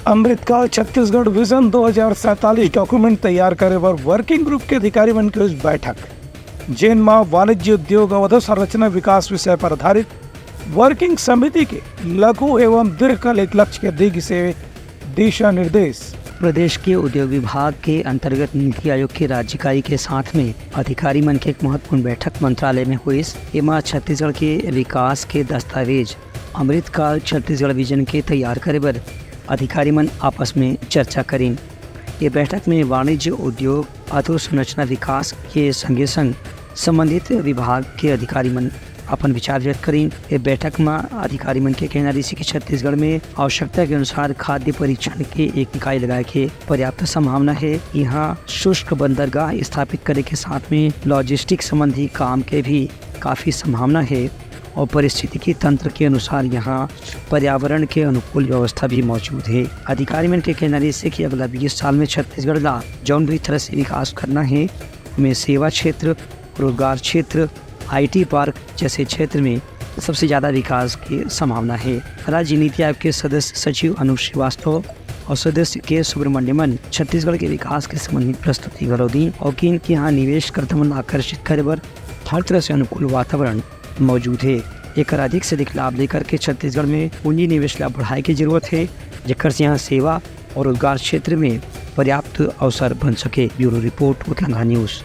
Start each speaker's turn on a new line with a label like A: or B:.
A: अमृतकाल Chhattisgarh vision 2047 document तैयार करे बर वर्किंग ग्रुप के अधिकारी मन के बैठक, जेन मा वाणिज्य उद्योग और अधोसंरचना विकास विषय पर आधारित वर्किंग समिति के लघु एवं दीर्घकालिक लक्ष्य के दिग से दिशा निर्देश।
B: प्रदेश के उद्योग विभाग के अंतर्गत नीति आयोग के राज्यकारी के साथ में अधिकारी मन के एक महत्वपूर्ण बैठक मंत्रालय में हुई। एमा छत्तीसगढ़ के विकास के दस्तावेज अमृतकाल छत्तीसगढ़ विजन के तैयार करे बर अधिकारी मन आपस में चर्चा करें। ये बैठक में वाणिज्य उद्योग अधोसंरचना विकास के संगे संग संबंधित विभाग के अधिकारी मन अपन विचार व्यक्त करें। ये बैठक में अधिकारी मन के कहना रही कि छत्तीसगढ़ में आवश्यकता के अनुसार खाद्य परीक्षण के एक इकाई लगाए के पर्याप्त संभावना है। यहाँ शुष्क बंदरगाह स्थापित करे के साथ में लॉजिस्टिक संबंधी काम के भी काफी संभावना है और पारिस्थितिकी तंत्र के अनुसार यहाँ पर्यावरण के अनुकूल व्यवस्था भी मौजूद है। अधिकारी मन के कहना से कि अगला 20 साल में छत्तीसगढ़ ला जौन भी तरह से विकास करना है में सेवा क्षेत्र, रोजगार क्षेत्र, IT पार्क जैसे क्षेत्र में सबसे ज़्यादा विकास की संभावना है। राज्य नीति आयोग के सदस्य सचिव अनूप श्रीवास्तव और सदस्य के सुब्रमण्यमन छत्तीसगढ़ के विकास के संबंधित प्रस्तुति गरौदी और कि इनके यहाँ निवेशकर्ता मन आकर्षित करे बर हर तरह से अनुकूल वातावरण मौजूद है। एक अधिक से अधिक लाभ लेकर के छत्तीसगढ़ में पूंजी निवेश लाभ बढ़ाए की जरूरत है, जेकर से यहाँ सेवा और रोजगार क्षेत्र में पर्याप्त अवसर बन सके। Bureau report, Uttaranchal news.